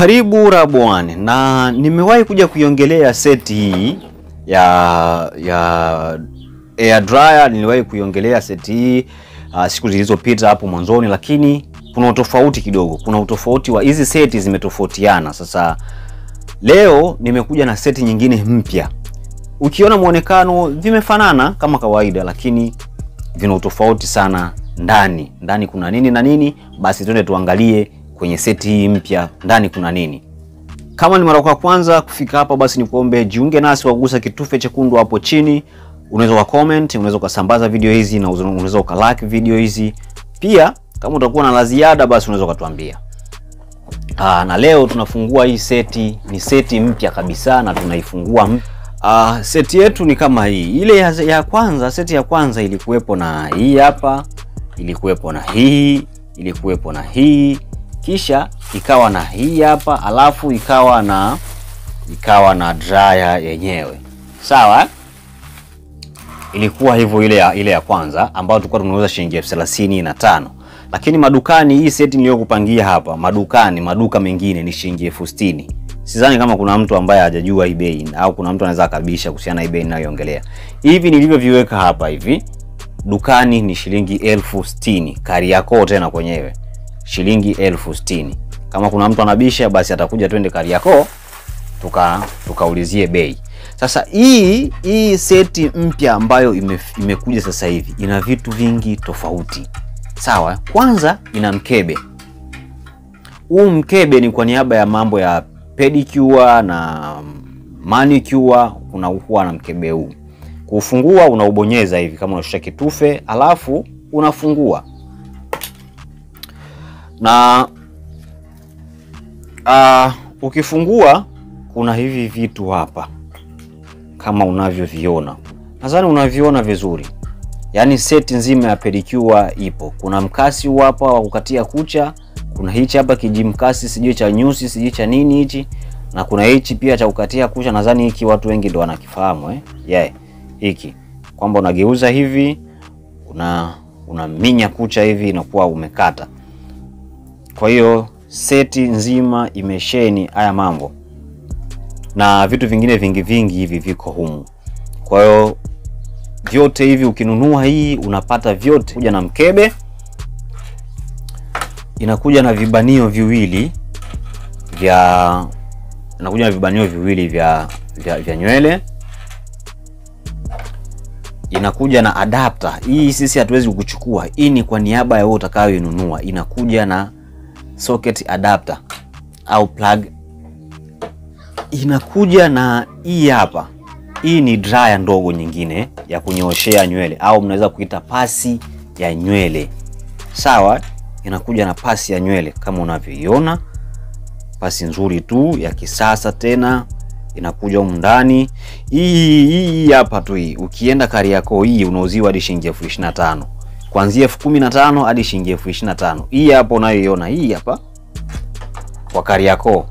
Karibu Rabuani, na nimewahi kuja kuiongelea seti hii ya air dryer. Niliwahi kuiongelea seti hii siku zilizopita hapo mwanzoni, lakini kuna utofauti kidogo. Kuna utofauti wa hizi seti zimetofautiana. Sasa leo nimekuja na seti nyingine mpya. Ukiona muonekano vimefanana kama kawaida, lakini vina utofauti sana ndani. Ndani kuna nini na nini? Basi twende tuangalie kwenye seti hii mpya ndani kuna nini. Kama ni mara ya kwanza kufika hapa, basi nikuombe jiunge nasi kwa kugusa kitufe chekundu hapo chini. Unaweza ka comment, unaweza kusambaza video hizi, na unaweza ka like video hizi. Pia kama utakuwa na la ziada, basi unaweza kutuambia. Na leo tunafungua hii seti, ni seti mpya kabisa na tunaifungua. Seti yetu ni kama hii. Ile ya kwanza, seti ya kwanza ilikuwepo na hii hapa, ilikuwepo na hii, ilikuwepo na hii, kisha ikawa na hii hapa, alafu ikawa na dryer yenyewe. Sawa? Ilikuwa hivyo ile ya kwanza ambayo tulikuwa tunauza shilingi 35,000. Lakini madukani hii seti niliyokupangia hapa, maduka mengine ni shilingi 60,000. Sidhani kama kuna mtu ambaye hajajua hii bei, au kuna mtu anaweza kabisha kuhusiana na hii bei ninayoongelea. Hivi nilivyoviweka hapa hivi, dukani ni shilingi 60,000. Kariakoo tena kwenyewe shilingi 60,000. Kama kuna mtu anabisha, basi atakuja twende Kariakoo tukaulizie bei. Sasa hii seti mpya ambayo imekuja sasa hivi ina vitu vingi tofauti. Sawa? Kwanza ina mkebe. Huu mkebe ni kwa niaba ya mambo ya pedicure na manicure. Unakuwa na mkebe huu. Kufungua unaubonyeza hivi kama unashika kitufe, alafu unafungua. Na ukifungua kuna hivi vitu hapa kama unavyoviona. Nadhani unaviona vizuri. Yaani seti nzima ya pedicure ipo. Kuna mkasi hapa wa kukatia kucha, kuna hichi hapa kijimkasi, sijui cha nyusi, sijui cha nini hichi, na kuna hichi pia cha kukatia kucha. Nadhani hiki watu wengi ndio wanakifahamu hiki kwamba unageuza hivi, unaminya kucha hivi, inakuwa umekata. Kwa hiyo seti nzima imesheni haya mambo, na vitu vingine vingi hivi viko humu. Kwa hiyo vyote hivi ukinunua hii unapata vyote. Kuja na mkebe, inakuja na vibanio viwili vya nywele, inakuja na adapter. Hii sisi hatuwezi kuchukua. Hii ni kwa niaba ya wewe utakayoinunua. Inakuja na socket adapter au plug. Inakuja na hii hapa. Hii ni dryer ndogo nyingine ya kunyooshea nywele, au mnaweza kuita pasi ya nywele. Sawa? Inakuja na pasi ya nywele kama unavyoiona. Pasi nzuri tu ya kisasa tena. Inakuja humu ndani. Hii hapa tu hii. Ukienda Kariakoo hii unauziwa hadi shilingi 25,000. Kuanzia 15,000 hadi shilingi 25,000. Hii hapa unayoiona hii hapa kwa Kariakoo.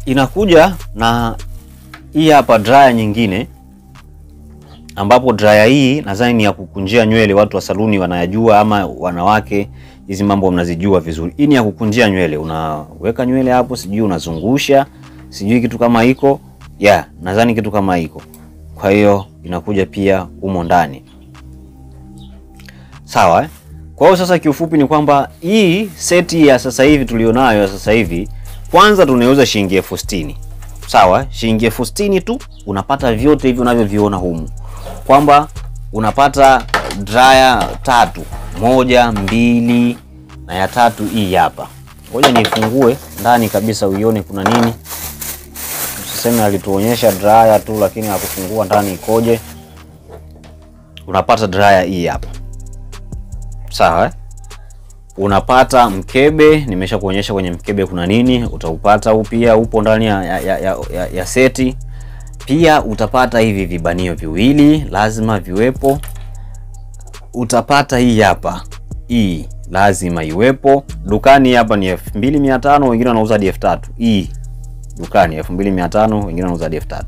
Inakuja na hii hapa dryer nyingine, ambapo dryer hii nadhani ni ya kukunjia nywele. Watu wa saluni wanayajua, ama wanawake hizi mambo mnazijua vizuri. Hii ni ya kukunjia nywele. Unaweka nywele hapo, sijui unazungusha, sijui kitu kama hiko. Nadhani kitu kama hiko. Kwa hiyo inakuja pia humo ndani. Sawa? Kwa hiyo sasa kiufupi ni kwamba hii seti ya sasa hivi tulionayo ya sasa hivi, kwanza tunauza shilingi 60,000. Sawa? Shilingi 60,000 tu unapata vyote hivi unavyoviona humu. Kwamba unapata dryer 3, 1, 2 na ya 3 hii hapa. Ngoja nifungue ndani kabisa uione kuna nini. Usiseme alituonyesha dryer tu lakini hakufungua ndani ikoje. Unapata dryer hii hapa. Sawa? Unapata mkebe, nimesha kuonyesha kwenye mkebe kuna nini. Utaupata huu pia, upo ndani ya seti. Pia utapata hivi vibanio viwili, lazima viwepo. Utapata hii hapa. Hii lazima iwepo. Dukani hapa ni 2,500, wengine wanauza hadi 3,000. Hii dukani 2,500, wengine wanauza hadi 3,000.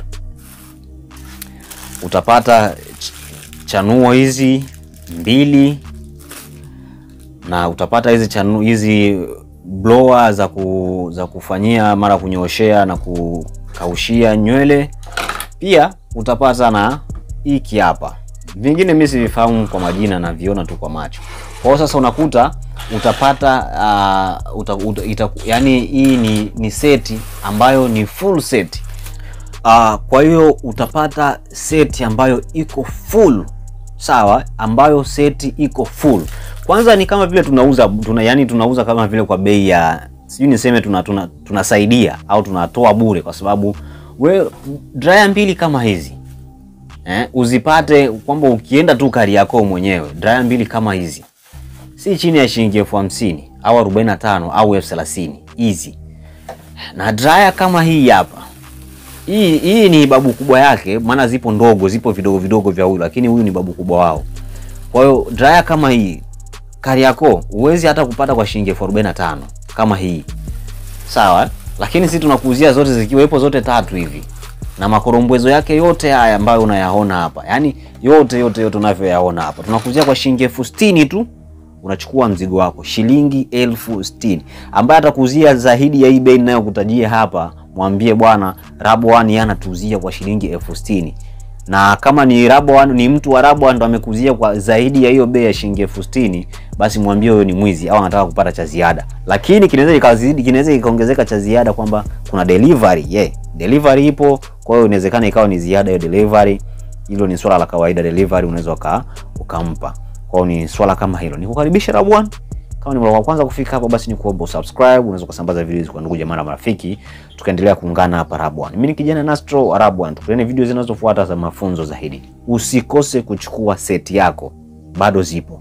Utapata chanuo hizi 2, na utapata hizi blower za kufanyia mara kunyooshea na kukaushia nywele. Pia utapata na hiki hapa. Vingine mimi sivifahamu kwa majina na viona tu kwa macho. Kwa hiyo sasa unakuta utapata yani hii ni seti ambayo ni full set. Kwa hiyo utapata seti ambayo iko full. Sawa, ambayo seti iko full. Kwanza ni kama vile tunauza kama vile kwa bei ya sijui niseme tunasaidia au tunatoa bure, kwa sababu dryer mbili kama hizi uzipate kwamba ukienda tu Kariakoo mwenyewe, dryer mbili kama hizi si chini ya shilingi 50,000 au 45 au 30,000 easy. Na dryer kama hii hapa, hii ni babu kubwa yake, maana zipo ndogo, zipo vidogo vya huyu, lakini huyu ni babu kubwa wao. Kwa hiyo dryer kama hii Kariakoo uwezi hata kupata kwa shilingi 45 kama hii. Sawa, lakini sisi tunakuuzia zote zikiwepo zote tatu hivi. Na makorombwezo yake yote haya ambayo unayaona hapa, yani yote unavyoyaona hapa, tunakuuzia kwa shilingi 60,000 tu. Unachukua mzigo wako shilingi 60,000, ambaye atakuuzia zaidi ya hii bei ninayokutajia hapa, mwambie bwana Rabu1 yana tuuzia kwa shilingi 60,000. Na kama ni Rabu1, ni mtu wa Rabu1 ndo amekuuzia kwa zaidi ya hiyo bei ya shilingi 60,000, basi mwambie huyo ni mwizi au anataka kupata cha ziada. Lakini kinaweza ikaongezeka cha ziada kwamba kuna delivery. Delivery ipo, kwa hiyo inawezekana ikawa ni ziada hiyo delivery. Hilo ni swala la kawaida, delivery unaweza ukampa. Kwa hiyo ni swala kama hilo. Nikukaribisha Rabu1. Kama ni mara ya kwanza kufika hapa, basi nikuomba usubscribe, unaweza kusambaza video kwa ndugu jamaa na marafiki, tukaendelea kuungana hapa Rabu1. Mimi ni kijana Nastro wa Rabu1. Tukutane video zinazofuata za mafunzo zaidi. Usikose kuchukua seti yako, bado zipo.